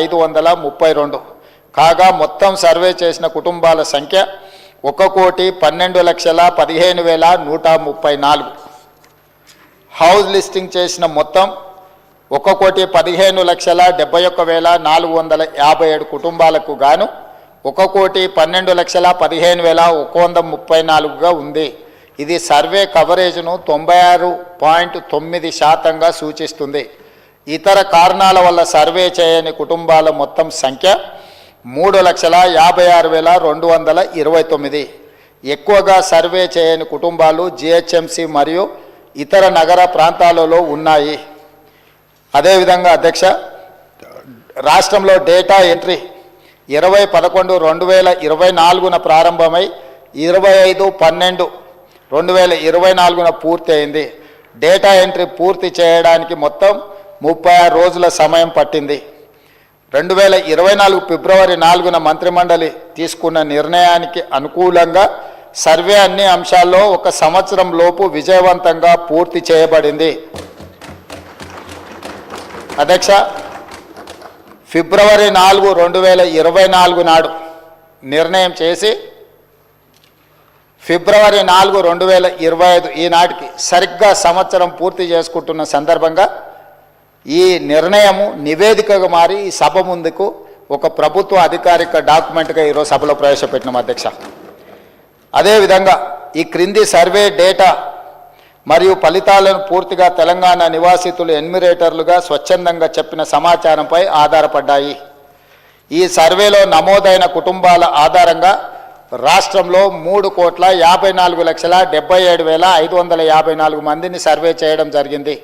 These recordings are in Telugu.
532 కాగా మొత్తం సర్వే చేసిన కుటుంబాల సంఖ్య 1,12,15,134. హౌస్ లిస్టింగ్ చేసిన మొత్తం 1,15,71,457 కుటుంబాలకు గాను 1,12,15,134గా ఉంది. ఇది సర్వే కవరేజ్ను 96.9% సూచిస్తుంది. ఇతర కారణాల వల్ల సర్వే చేయని కుటుంబాల మొత్తం సంఖ్య 3,56,229. ఎక్కువగా సర్వే చేయని కుటుంబాలు జిహెచ్ఎంసి మరియు ఇతర నగర ప్రాంతాలలో ఉన్నాయి. అదేవిధంగా అధ్యక్ష, రాష్ట్రంలో డేటా ఎంట్రీ 20/11/2024న ప్రారంభమై 25/12/2024న పూర్తి అయింది. డేటా ఎంట్రీ పూర్తి చేయడానికి మొత్తం 36 రోజుల సమయం పట్టింది. 2024 ఫిబ్రవరి 4న మంత్రిమండలి తీసుకున్న నిర్ణయానికి అనుకూలంగా సర్వే అన్ని అంశాల్లో 1 సంవత్సరం లోపు విజయవంతంగా పూర్తి చేయబడింది. అధ్యక్ష, ఫిబ్రవరి 4, 2024 నాడు నిర్ణయం చేసి ఫిబ్రవరి 4, 2025 ఈనాటికి సరిగ్గా సంవత్సరం పూర్తి చేసుకుంటున్న సందర్భంగా ఈ నిర్ణయము నివేదికగా మారి ఈ సభ ముందుకు ఒక ప్రభుత్వ అధికారిక డాక్యుమెంట్గా ఈరోజు సభలో ప్రవేశపెట్టినాం అధ్యక్ష. అదేవిధంగా ఈ క్రింది సర్వే డేటా మరియు ఫలితాలను పూర్తిగా తెలంగాణ నివాసితులు ఎన్యూమరేటర్లుగా స్వచ్ఛందంగా చెప్పిన సమాచారంపై ఆధారపడ్డాయి. ఈ సర్వేలో నమోదైన కుటుంబాల ఆధారంగా రాష్ట్రంలో 3,54,77,554 మందిని సర్వే చేయడం జరిగింది.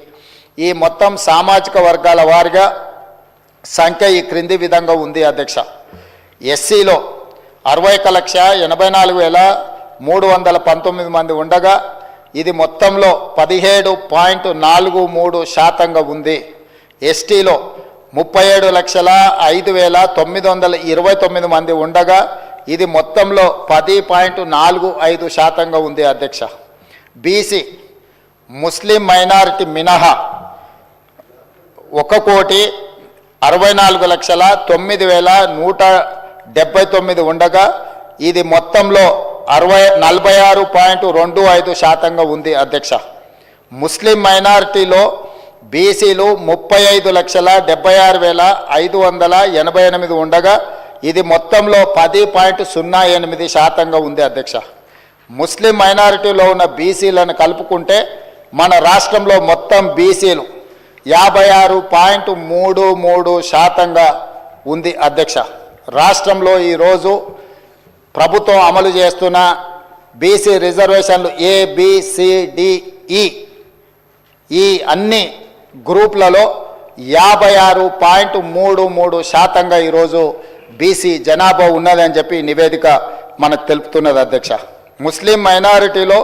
ఈ మొత్తం సామాజిక వర్గాల వారిగా సంఖ్య ఈ క్రింది విధంగా ఉంది అధ్యక్ష. ఎస్సీలో 61,84,319 మంది ఉండగా ఇది మొత్తంలో 17.43% ఉంది. ఎస్టీలో 37,05,929 మంది ఉండగా ఇది మొత్తంలో 10.45% ఉంది అధ్యక్ష. బీసీ ముస్లిం మైనారిటీ మినహా 1,64,09,179 ఉండగా ఇది మొత్తంలో 46.25% ఉంది అధ్యక్ష. ముస్లిం మైనారిటీలో బీసీలు 35,76,588 ఉండగా ఇది మొత్తంలో 10.08% ఉంది అధ్యక్ష. ముస్లిం మైనారిటీలో ఉన్న బీసీలను కలుపుకుంటే మన రాష్ట్రంలో మొత్తం బీసీలు 56.33% ఉంది అధ్యక్ష. రాష్ట్రంలో ఈరోజు ప్రభుత్వం అమలు చేస్తున్న బీసీ రిజర్వేషన్లు ABCDE ఈ అన్ని గ్రూపులలో 56.33% ఈరోజు బీసీ జనాభా ఉన్నదని చెప్పి నివేదిక మనకు తెలుపుతున్నది అధ్యక్ష. ముస్లిం మైనారిటీలో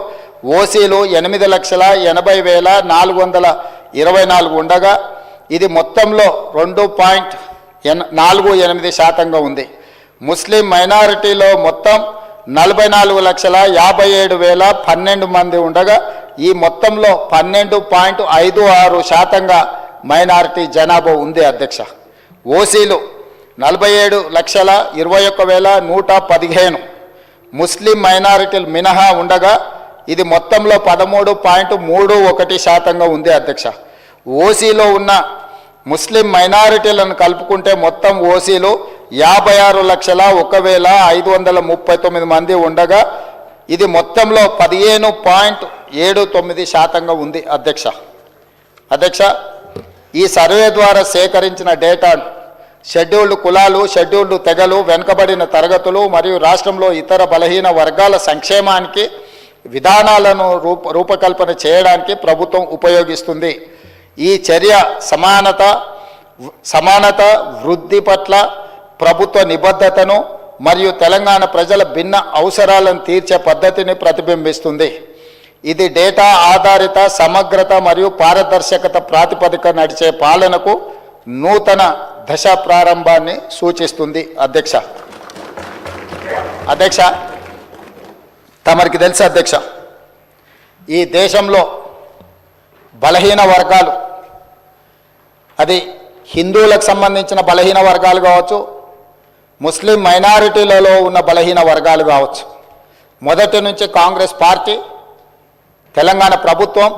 ఓసీలు 8,80,424 ఉండగా ఇది మొత్తంలో 2.48% ఉంది. ముస్లిం మైనారిటీలో మొత్తం 44,57,012 మంది ఉండగా ఈ మొత్తంలో 12.56% మైనారిటీ జనాభా ఉంది అధ్యక్ష. ఓసీలు 47,21,115 ముస్లిం మైనారిటీలు మినహా ఉండగా ఇది మొత్తంలో 13.31% ఉంది అధ్యక్ష. ఓసీలో ఉన్న ముస్లిం మైనారిటీలను కలుపుకుంటే మొత్తం ఓసీలు 56,01,539 మంది ఉండగా ఇది మొత్తంలో 15.79% ఉంది అధ్యక్ష. ఈ సర్వే ద్వారా సేకరించిన డేటాను షెడ్యూల్డ్ కులాలు, షెడ్యూల్డ్ తెగలు, వెనుకబడిన తరగతులు మరియు రాష్ట్రంలో ఇతర బలహీన వర్గాల సంక్షేమానికి విధానాలను రూపకల్పన చేయడానికి ప్రభుత్వం ఉపయోగిస్తుంది. ఈ చర్య సమానత వృద్ధి పట్ల ప్రభుత్వ నిబద్ధతను మరియు తెలంగాణ ప్రజల భిన్న అవసరాలను తీర్చే పద్ధతిని ప్రతిబింబిస్తుంది. ఇది డేటా ఆధారిత సమగ్రత మరియు పారదర్శకత ప్రాతిపదిక నడిచే పాలనకు నూతన దశ ప్రారంభాన్ని సూచిస్తుంది అధ్యక్ష. తమరికి తెలుసు అధ్యక్ష, ఈ దేశంలో బలహీన వర్గాలు, అది హిందువులకు సంబంధించిన బలహీన వర్గాలు కావచ్చు, ముస్లిం మైనారిటీలలో ఉన్న బలహీన వర్గాలు కావచ్చు. మొదటి నుంచి కాంగ్రెస్ పార్టీ, తెలంగాణ ప్రభుత్వం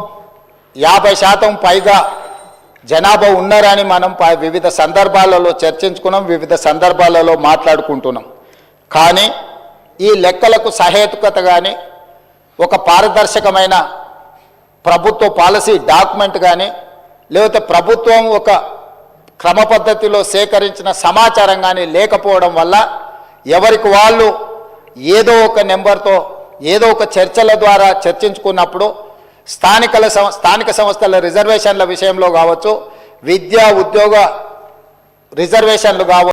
50% పైగా జనాభా ఉన్నారని మనం వివిధ సందర్భాలలో చర్చించుకున్నాం, వివిధ సందర్భాలలో మాట్లాడుకుంటున్నాం. కానీ ఈ లెక్కలకు సహేతుకత కానీ, ఒక పారదర్శకమైన ప్రభుత్వ పాలసీ డాక్యుమెంట్ కానీ, లేకపోతే ప్రభుత్వం ఒక క్రమ పద్ధతిలో సేకరించిన సమాచారం కానీ లేకపోవడం వల్ల ఎవరికి వాళ్ళు ఏదో ఒక నెంబర్తో ఏదో ఒక చర్చల ద్వారా చర్చించుకున్నప్పుడు స్థానిక సంస్థల రిజర్వేషన్ల విషయంలో కావచ్చు, విద్యా ఉద్యోగ రిజర్వేషన్లు కావచ్చు,